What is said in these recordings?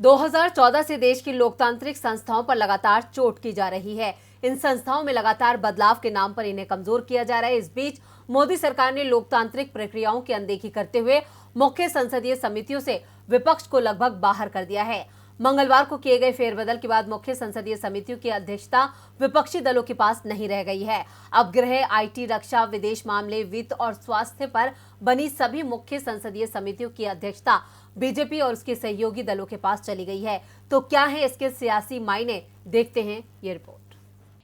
2014 से देश की लोकतांत्रिक संस्थाओं पर लगातार चोट की जा रही है। इन संस्थाओं में लगातार बदलाव के नाम पर इन्हें कमजोर किया जा रहा है। इस बीच मोदी सरकार ने लोकतांत्रिक प्रक्रियाओं की अनदेखी करते हुए मुख्य संसदीय समितियों से विपक्ष को लगभग बाहर कर दिया है। मंगलवार को किए गए फेरबदल के बाद मुख्य संसदीय समितियों की अध्यक्षता विपक्षी दलों के पास नहीं रह गई है। अब गृह, आईटी, रक्षा, विदेश मामले, वित्त और स्वास्थ्य पर बनी सभी मुख्य संसदीय समितियों की अध्यक्षता बीजेपी और उसके सहयोगी दलों के पास चली गई है। तो क्या है इसके सियासी मायने, देखते हैं ये रिपोर्ट।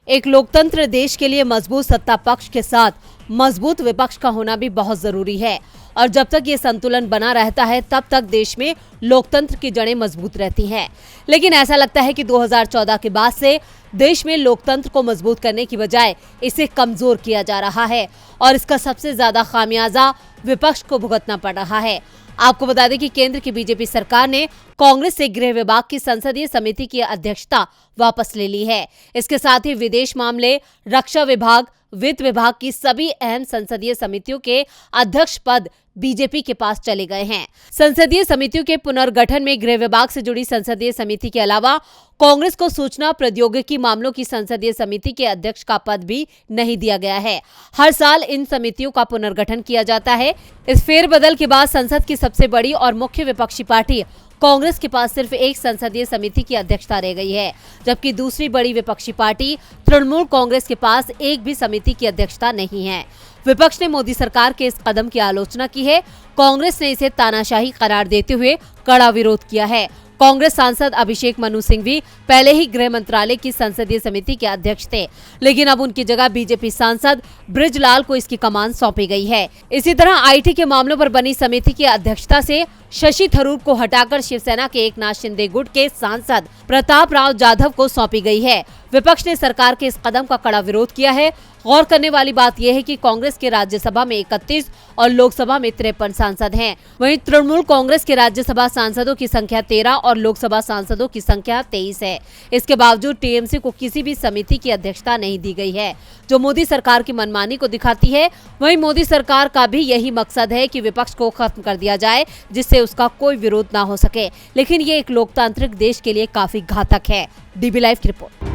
एक लोकतंत्र देश के लिए मजबूत सत्ता पक्ष के साथ मजबूत विपक्ष का होना भी बहुत जरूरी है और जब तक ये संतुलन बना रहता है तब तक देश में लोकतंत्र की जड़ें मजबूत रहती हैं। लेकिन ऐसा लगता है कि 2014 के बाद से देश में लोकतंत्र को मजबूत करने की बजाय इसे कमजोर किया जा रहा है और इसका सबसे ज्यादा खामियाजा विपक्ष को भुगतना पड़ रहा है। आपको बता दें कि केंद्र की बीजेपी सरकार ने कांग्रेस से गृह विभाग की संसदीय समिति की अध्यक्षता वापस ले ली है। इसके साथ ही विदेश मामले, रक्षा विभाग, वित्त विभाग की सभी अहम संसदीय समितियों के अध्यक्ष पद बीजेपी के पास चले गए हैं। संसदीय समितियों के पुनर्गठन में गृह विभाग से जुड़ी संसदीय समिति के अलावा कांग्रेस को सूचना प्रौद्योगिकी मामलों की संसदीय समिति के अध्यक्ष का पद भी नहीं दिया गया है। हर साल इन समितियों का पुनर्गठन किया जाता है। इस फेरबदल के बाद संसद की सबसे बड़ी और मुख्य विपक्षी पार्टी कांग्रेस के पास सिर्फ एक संसदीय समिति की अध्यक्षता रह गई है, जबकि दूसरी बड़ी विपक्षी पार्टी तृणमूल कांग्रेस के पास एक भी समिति की अध्यक्षता नहीं है। विपक्ष ने मोदी सरकार के इस कदम की आलोचना की है। कांग्रेस ने इसे तानाशाही करार देते हुए कड़ा विरोध किया है। कांग्रेस सांसद अभिषेक मनु सिंघवी पहले ही गृह मंत्रालय की संसदीय समिति के अध्यक्ष थे, लेकिन अब उनकी जगह बीजेपी सांसद बृजलाल को इसकी कमान सौंपी गई है। इसी तरह आईटी के मामलों पर बनी समिति की अध्यक्षता से शशि थरूर को हटाकर शिवसेना के एकनाथ शिंदे गुट के सांसद प्रताप राव जाधव को सौंपी गई है। विपक्ष ने सरकार के इस कदम का कड़ा विरोध किया है। गौर करने वाली बात यह है कि कांग्रेस के राज्यसभा में 31 और लोकसभा में 53 सांसद हैं। वहीं तृणमूल कांग्रेस के राज्यसभा सांसदों की संख्या 13 और लोकसभा सांसदों की संख्या 23 है। इसके बावजूद टीएमसी को किसी भी समिति की अध्यक्षता नहीं दी गई है, जो मोदी सरकार की मनमानी को दिखाती है। वहीं मोदी सरकार का भी यही मकसद है कि विपक्ष को खत्म कर दिया जाए, जिससे उसका कोई विरोध ना हो सके। लेकिन ये एक लोकतांत्रिक देश के लिए काफी घातक है। डीबी लाइव की रिपोर्ट।